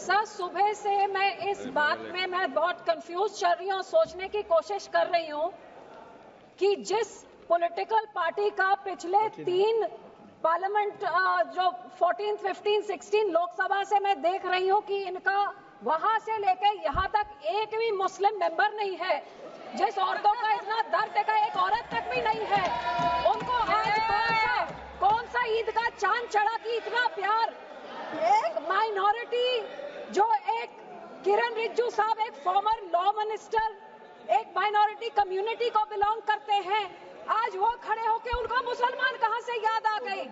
Sir, सुबह से मैं इस बात में बहुत कंफ्यूज चल रही हूँ, सोचने की कोशिश कर रही हूँ कि जिस पॉलिटिकल पार्टी का पिछले 3 पार्लियामेंट जो 14, 15, 16 लोकसभा से मैं देख रही हूँ कि इनका वहां से लेकर यहाँ तक एक भी मुस्लिम मेंबर नहीं है। जिस औरतों का इतना दर्द का एक औरत तक भी नहीं है, उनको आज कौन सा ईद का चांद चढ़ा कि इतना प्यार। एक माइनॉरिटी जो एक किरण रिजिजू साहब एक फॉर्मर लॉ मिनिस्टर एक माइनॉरिटी कम्युनिटी को बिलोंग करते हैं, आज वो खड़े होके उनको मुसलमान कहां से याद आ गई।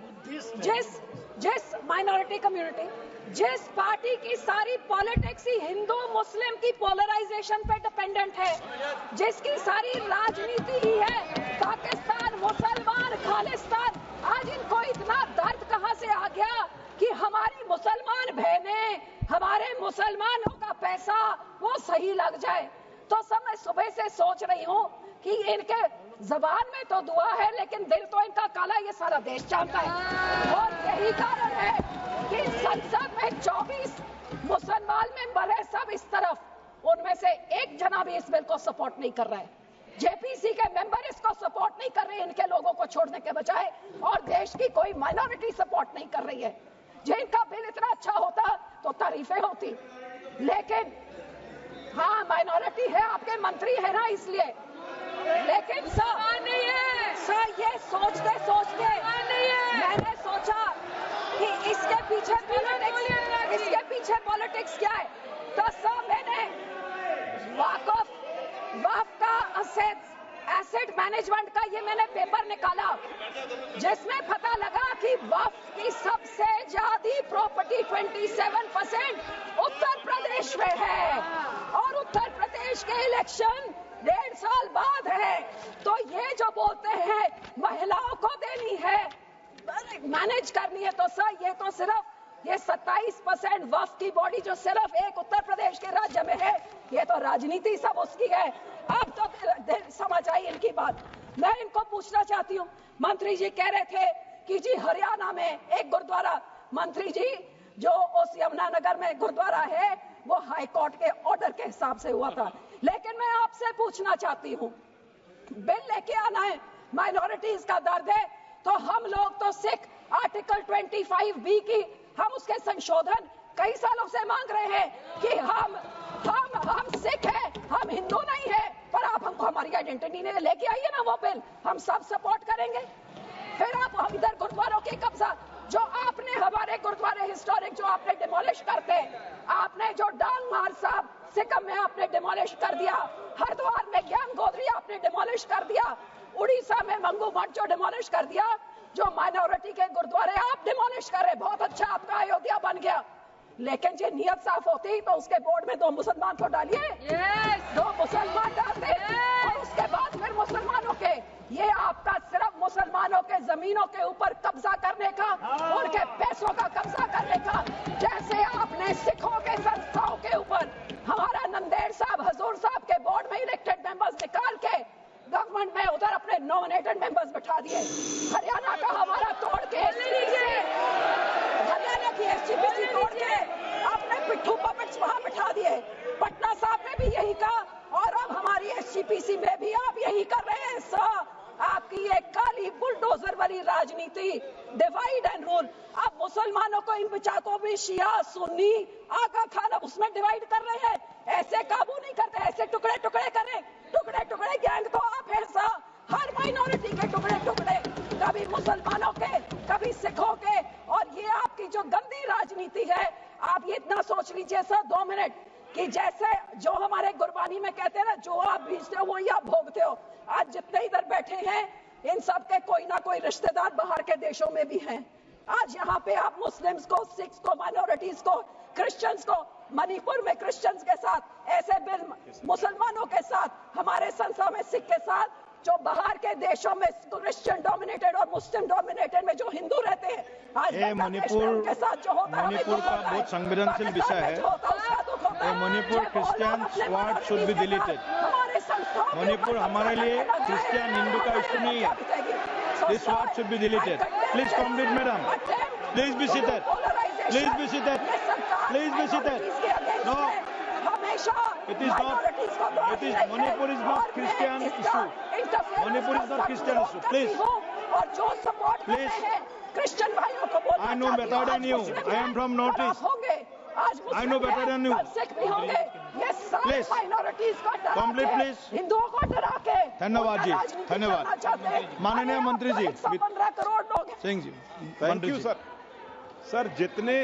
जिस माइनॉरिटी कम्युनिटी, जिस पार्टी की सारी पॉलिटिक्स ही हिंदू मुस्लिम की पोलराइजेशन पे डिपेंडेंट है, जिसकी सारी राजनीति ही है पाकिस्तान मुसलमान खालिस्तान, आज इनको इतना दर्द कहां से आ गया कि हमारी मुसलमान बहनें, हमारे मुसलमानों का पैसा वो सही लग जाए। तो सब मैं सुबह से सोच रही हूँ कि इनके जबान में तो दुआ है लेकिन दिल तो इनका काला, ये सारा देश जानता है। और यही कारण है कि संसद में 24 मुसलमान मेंबर है, सब इस तरफ, उनमें से एक जना भी इस बिल को सपोर्ट नहीं कर रहा है। जेपीसी के मेंबर इसको सपोर्ट नहीं कर रहे, इनके लोगों को छोड़ने के बजाय, और देश की कोई माइनॉरिटी सपोर्ट नहीं कर रही है। जिनका बिल इतना अच्छा होता तो तारीफें होती, लेकिन हाँ माइनॉरिटी है, आपके मंत्री है ना इसलिए, लेकिन सर ये सोचते सोचते मैंने सोचा कि इसके पीछे पॉलिटिक्स क्या है। तो सर मैंने वक्फ का एसेट मैनेजमेंट का ये मैंने पेपर निकाला, जिसमें पता लगा कि वक्फ की सबसे ज्यादा प्रॉपर्टी 27% उत्तर प्रदेश में है, और उत्तर प्रदेश के इलेक्शन 1.5 साल बाद है। तो ये जो बोलते हैं महिलाओं को देनी है, मैनेज करनी है, तो सर ये तो सिर्फ ये 27% वक्फ की बॉडी जो सिर्फ एक उत्तर प्रदेश के राज्य में है, ये तो राजनीति सब उसकी है। अब तो समझ आई इनकी बात। मैं इनको पूछना चाहती हूँ, मंत्री जी कह रहे थे कि जी हरियाणा में एक गुरुद्वारा, मंत्री जी जो उस यमुनानगर में गुरुद्वारा है वो हाई कोर्ट के ऑर्डर के हिसाब से हुआ था, लेकिन मैं आपसे पूछना चाहती हूँ, बिल लेके आना है, माइनॉरिटीज का दर्द है, तो हम लोग तो सिख आर्टिकल 25B की हम उसके संशोधन कई सालों से मांग रहे हैं कि हम सिख हैं, हम हिंदू नहीं है, पर आप हमको हमारी आइडेंटिटी नहीं लेके आइए ना वो बिल, हम सब सपोर्ट करेंगे। फिर आप हम इधर गुरुद्वारों के कब्जा, जो आपने हमारे गुरुद्वारे हिस्टोरिक जो आपने डिमोलिश करते, आपने जो डांग मार साहब सिक्किम में आपने डिमोलिश कर दिया, हरिद्वार में ज्ञान गोदरी आपने डिमोलिश कर दिया, उड़ीसा में मंगू मठ जो डिमोलिश कर दिया, जो माइनॉरिटी के गुरुद्वारे आप डिमोलिश कर रहे, बहुत अच्छा आपका अयोध्या बन गया, लेकिन जो नियत साफ होती तो उसके बोर्ड में 2 मुसलमान को डालिए, 2 मुसलमान डालते, और उसके बाद फिर मुसलमानों के, ये आपका सिर्फ मुसलमानों के जमीनों के ऊपर कब्जा करने का, उनके पैसों का कब्जा करने का, जैसे आपने सिखों के संस्थाओं के ऊपर हमारा नंदेड़ साहब हजूर साहब के बोर्ड में इलेक्टेड मेंबर्स निकाल के गवर्नमेंट में उधर अपने नॉमिनेटेड मेंबर्स बिठा दिए, हरियाणा का हमारा तोड़ के, हरियाणा की SGPC तोड़ के आपने पिट्ठू पपेट्स वहां बिठा दिए, पटना साहब ने भी यही कहा, और अब हमारी SGPC में भी आप यही कर रहे हैं। सर आपकी ये काली बुलडोजर वाली राजनीति, डिवाइड एंड रूल, आप मुसलमानों को इन बिचाकों में शिया सुन्नी आका खाना उसमें डिवाइड कर रहे हैं, ऐसे काबू नहीं करते, ऐसे टुकड़े टुकड़े करें, टुकड़े टुकड़े गैंग तो आप हैं सर, हर माइनॉरिटी के टुकड़े टुकड़े, कभी मुसलमानों के कभी सिखों के, और ये आपकी जो गंदी राजनीति है, आप ये इतना सोच लीजिए सर 2 मिनट कि जैसे जो हमारे गुरबानी में कहते हैं ना, जो आप बीजते हो वही आप भोगते हो। आज जितने इधर बैठे हैं इन सब के कोई ना कोई रिश्तेदार बाहर के देशों में भी हैं। आज यहाँ पे आप मुस्लिम्स को, सिख्स को, माइनॉरिटीज को, क्रिश्चियंस को, मणिपुर में क्रिश्चियंस के साथ ऐसे बिल, मुसलमानों के साथ, हमारे संसद में सिख के साथ, जो बाहर के देशों में क्रिश्चियन डोमिनेटेड और मुस्लिम डोमिनेटेड में जो हिंदू रहते हैं, आज मणिपुर के साथ जो होता है, मणिपुर का बहुत संवेदनशील विषय है। Manipur Christian sword should be deleted. Manipur हमारे लिए क्रिश्चियन हिंदू का इशू नहीं है, this sword should be deleted. Please complete madam, please be seated, please be seated. Please be seated. No. हमेशा It is not. It is Manipur is not Christian issue. Manipur is not Christian issue. Please. और जो support Please. हैं Christian भाइयों को बोलना I know better than you. I am from Northeast. होंगे आज I know better than you. Sikh भी होंगे ये सारे Please. माइनॉरिटीज को डरा Complete, के, please. हिंदुओं को डरा के धन्यवाद जी, राजनीति धन्यवाद। करना चाहते हैं। माननीय मंत्री जी, 115 करोड़ लोग हैं। सिंह जी, थैंक मंत्री यू जी। सर। सर जितने